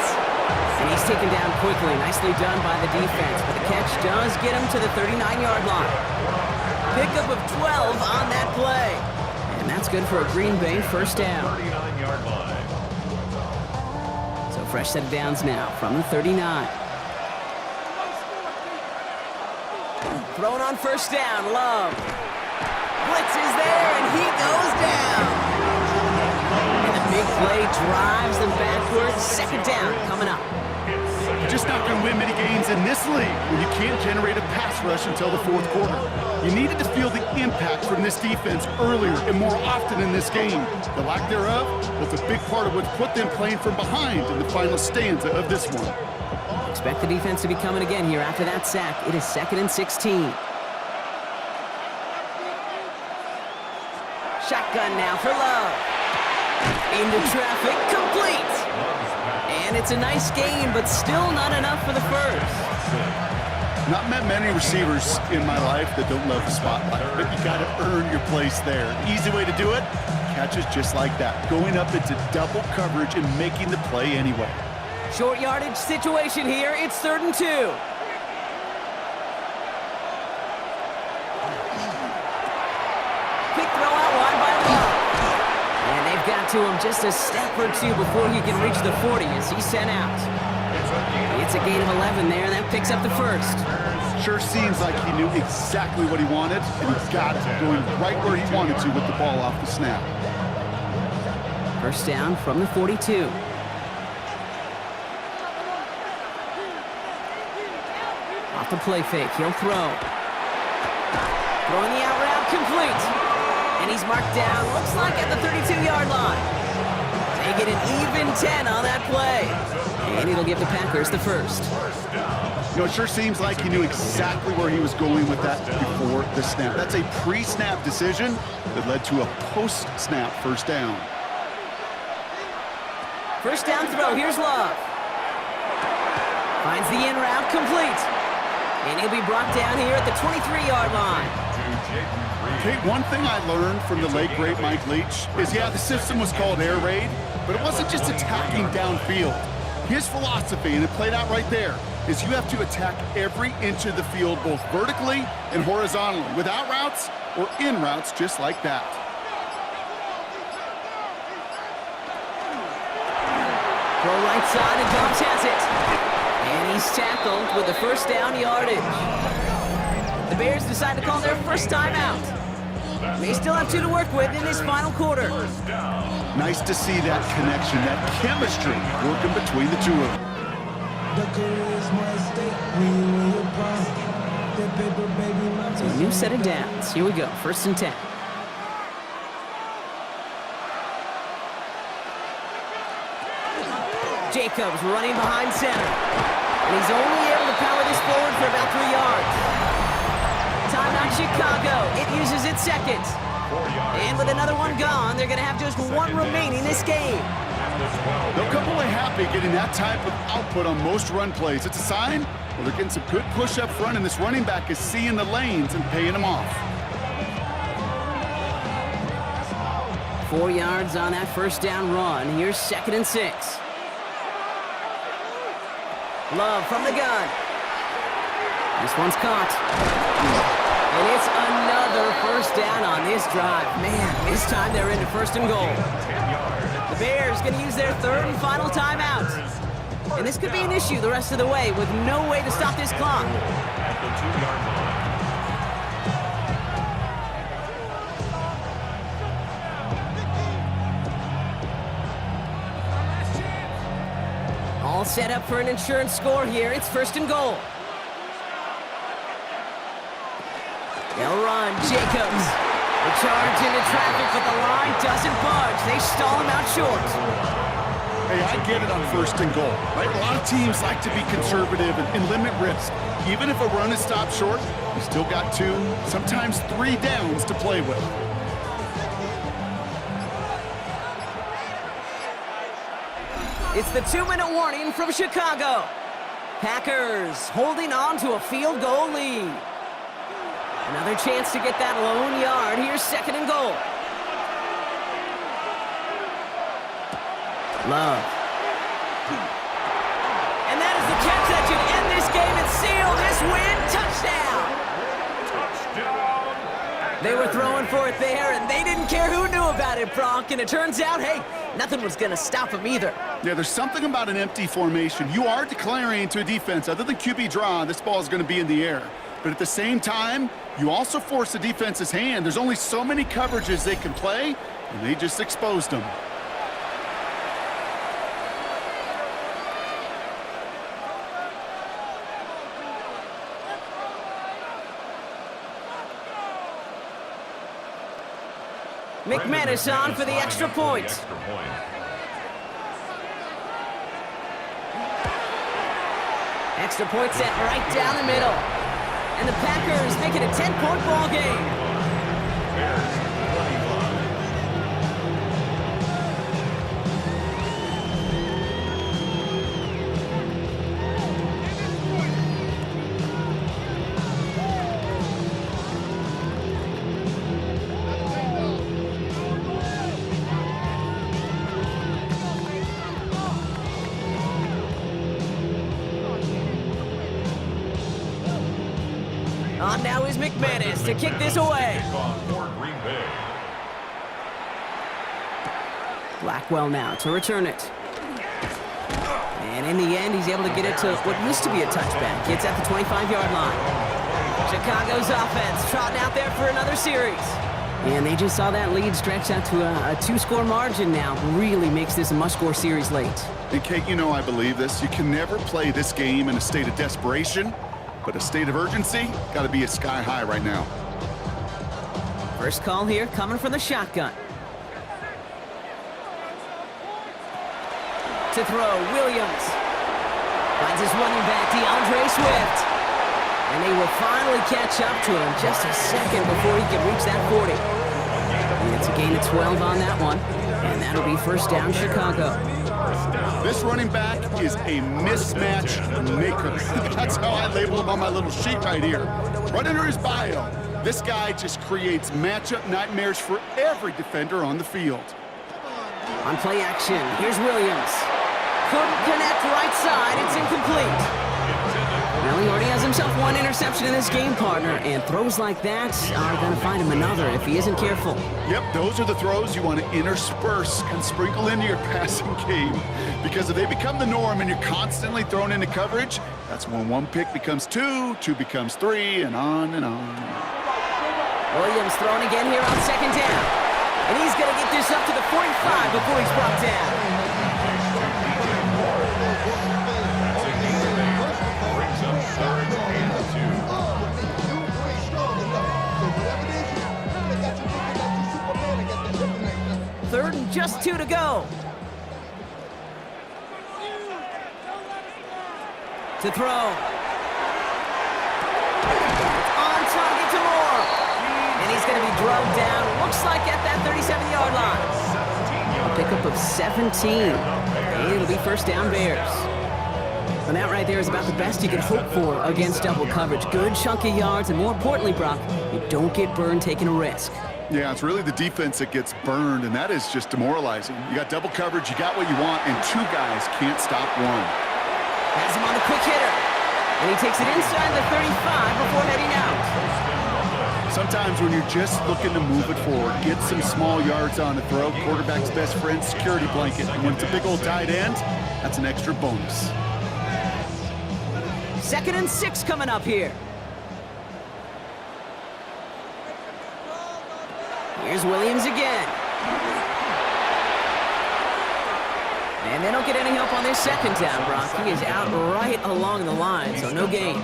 And he's taken down quickly. Nicely done by the defense. But the catch does get him to the 39-yard line. Pickup of 12 on that play. And that's good for a Green Bay first down. 39-yard line. So fresh set of downs now from the 39. Thrown on 1st down, Love. Blitz is there, and he goes down. And the big play drives them backwards. 2nd down coming up. You're just not going to win many games in this league when you can't generate a pass rush until the 4th quarter. You needed to feel the impact from this defense earlier and more often in this game. The lack thereof was a big part of what put them playing from behind in the final stanza of this one. Expect the defense to be coming again here after that sack. It is 2nd and 16. Shotgun now for Love. Into traffic, complete. And it's a nice game, but still not enough for the first. Not met many receivers in my life that don't love the spotlight, but you got to earn your place there. The easy way to do it, catches just like that, going up into double coverage and making the play anyway. Short yardage situation here. It's 3rd and 2. Quick throw out wide by Love. And they've got to him just a step or two before he can reach the 40 as he's sent out. It's a gain of 11 there. That picks up the first. Sure seems like he knew exactly what he wanted, and he got it, going right where he wanted to with the ball off the snap. 1st down from the 42. Off the play fake, he'll throw. Throwing the out route, complete. And he's marked down, looks like at the 32-yard line. They get an even 10 on that play. And it'll give the Packers the first. You know, it sure seems like he knew exactly where he was going with that before the snap. That's a pre-snap decision that led to a post-snap 1st down. 1st down throw, here's Love. Finds the in route, complete. And he'll be brought down here at the 23-yard line. Okay, one thing I learned from the late, great Mike Leach is, yeah, the system was called air raid, but it wasn't just attacking downfield. His philosophy, and it played out right there, is you have to attack every inch of the field, both vertically and horizontally, without routes or in routes just like that. Throw right side, and Dobbs has it. And he's tackled with the 1st down yardage. The Bears decide to call their first timeout. They still have 2 to work with in this final quarter. Nice to see that connection, that chemistry working between the two of them. So a new set of downs. Here we go, 1st and 10. Jacobs running behind center. And he's only able to power this forward for about 3 yards. Timeout Chicago. It uses its second. And with another one gone, they're going to have just one remaining this game. They'll come away happy getting that type of output on most run plays. It's a sign where they're getting some good push up front, and this running back is seeing the lanes and paying them off. 4 yards on that first down run. Here's 2nd and 6. Love from the gun. This one's caught. And it's another first down on this drive. Man, this time they're into 1st and goal. The Bears going to use their 3rd and final timeout. And this could be an issue the rest of the way with no way to stop this clock. At the 2-yard line. All set up for an insurance score here. It's 1st and goal. They'll run. Jacobs. The charge into traffic, but the line doesn't budge. They stall him out short. Hey, I get it on 1st and goal, right? A lot of teams like to be conservative and limit risk. Even if a run is stopped short, you still got 2, sometimes 3 downs to play with. It's the 2-minute warning from Chicago. Packers holding on to a field goal lead. Another chance to get that lone yard. Here's 2nd and goal. Love. And that is the catch that should end this game and seal this win. Touchdown! They were throwing for it there, and they didn't care who knew about it, Bronk. And it turns out, hey, nothing was going to stop them either. Yeah, there's something about an empty formation. You are declaring to a defense, other than QB draw, this ball is going to be in the air. But at the same time, you also force the defense's hand. There's only so many coverages they can play, and they just exposed them. McManus on for the extra point. Extra point set right down the middle. And the Packers make it a 10-point ball game. On now is McManus to kick this away. Blackwell now to return it. And in the end, he's able to get it to what used to be a touchback. It's at the 25-yard line. Chicago's offense trotting out there for another series. And they just saw that lead stretch out to a 2-score margin now. Really makes this a must-score series late. And Kate, you know I believe this. You can never play this game in a state of desperation. But a state of urgency, got to be a sky high right now. First call here coming from the shotgun. To throw, Williams. Finds his running back, DeAndre Swift. And they will finally catch up to him just a second before he can reach that 40. And it's a gain of 12 on that one. And that'll be 1st down, Chicago. This running back is a mismatch maker. That's how I label him on my little sheet right here. Right under his bio, this guy just creates matchup nightmares for every defender on the field. On play action, here's Williams. Couldn't connect right side, it's incomplete. Well, he already has himself one interception in this game, partner, and throws like that are going to find him another if he isn't careful. Yep, those are the throws you want to intersperse and sprinkle into your passing game. Because if they become the norm and you're constantly thrown into coverage, that's when 1 pick becomes 2, 2 becomes 3, and on and on. Williams throwing again here on 2nd down. And he's going to get this up to the 45 before he's brought down. Third and just 2 to go. To throw. On target to Moore. And he's going to be drugged down, looks like at that 37-yard line. A pickup of 17. And it'll be first down Bears. And that right there is about the best you can hope for against double coverage. Good chunky yards, and more importantly, Brock, you don't get burned taking a risk. Yeah, it's really the defense that gets burned, and that is just demoralizing. You got double coverage, you got what you want, and two guys can't stop one. Has him on the quick hitter. And he takes it inside the 35 before heading out. Sometimes when you're just looking to move it forward, get some small yards on the throw, quarterback's best friend, security blanket. And when it's a big old tight end, that's an extra bonus. 2nd and 6 coming up here. Here's Williams again. And they don't get any help on their second down, Brock. He is out right along the line, so no gain.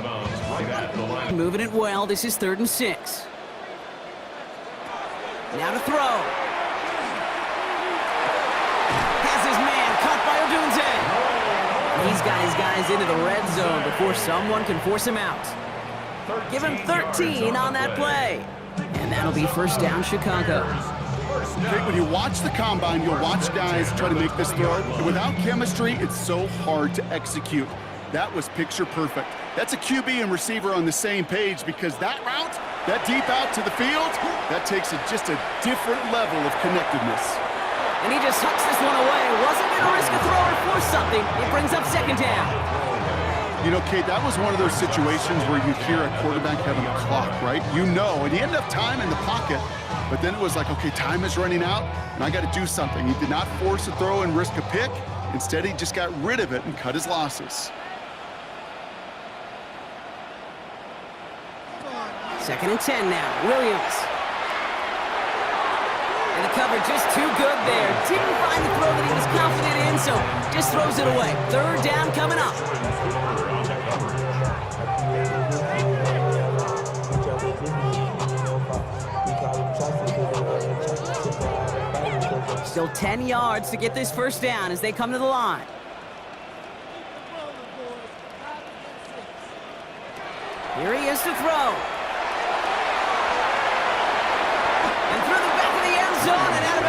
Moving it well. This is 3rd and 6. Now to throw. Has his man caught by Odunze. He's got his guys into the red zone before someone can force him out. Give him 13 on that play. And that'll be first down Chicago. Okay, when you watch the combine, you'll watch guys try to make this throw. Without chemistry, it's so hard to execute. That was picture perfect. That's a QB and receiver on the same page, because that route, that deep out to the field, that takes just a different level of connectedness. And he just hucks this one away. Wasn't going to risk a throw or force something. It brings up second down. You know, Kate, that was one of those situations where you hear a quarterback having a clock, right? You know, and he had enough time in the pocket, but then it was like, okay, time is running out, and I got to do something. He did not force a throw and risk a pick. Instead, he just got rid of it and cut his losses. 2nd and 10 now. Williams. And the cover just too good there. Didn't find the throw that he was confident in, so just throws it away. 3rd down coming up. Still 10 yards to get this first down as they come to the line. Here he is to throw. And through the back of the end zone and out of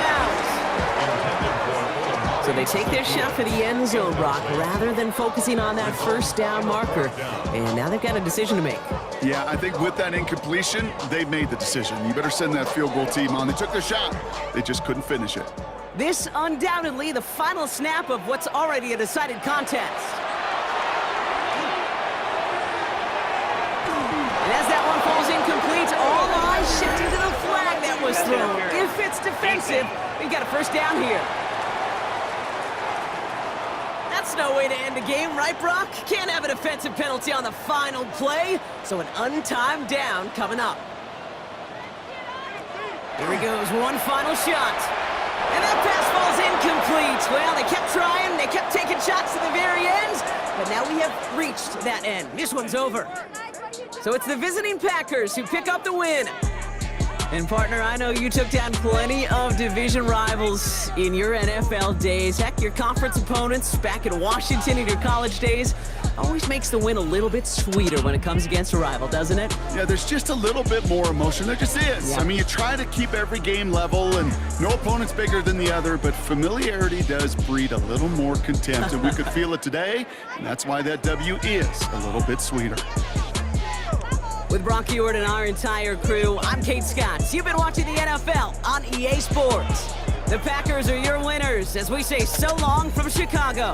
bounds. So they take their shot for the end zone, Brock, rather than focusing on that first down marker. And now they've got a decision to make. Yeah, I think with that incompletion, they made the decision. You better send that field goal team on. They took their shot. They just couldn't finish it. This undoubtedly the final snap of what's already a decided contest. And as that one falls incomplete, all eyes shifting to the flag that was thrown. If it's defensive, we've got a first down here. That's no way to end the game, right, Brock? Can't have a defensive penalty on the final play, so an untimed down coming up. Here he goes, one final shot. And that pass falls incomplete. Well, they kept trying, they kept taking shots to the very end, but now we have reached that end. This one's over. So it's the visiting Packers who pick up the win. And partner, I know you took down plenty of division rivals in your NFL days. Heck, your conference opponents back in Washington in your college days always makes the win a little bit sweeter when it comes against a rival, doesn't it? Yeah, there's just a little bit more emotion. There just is. Yeah. I mean, you try to keep every game level, and no opponent's bigger than the other, but familiarity does breed a little more contempt, and we could feel it today, and that's why that W is a little bit sweeter. With Brock Ewart and our entire crew, I'm Kate Scott. You've been watching the NFL on EA Sports. The Packers are your winners as we say so long from Chicago.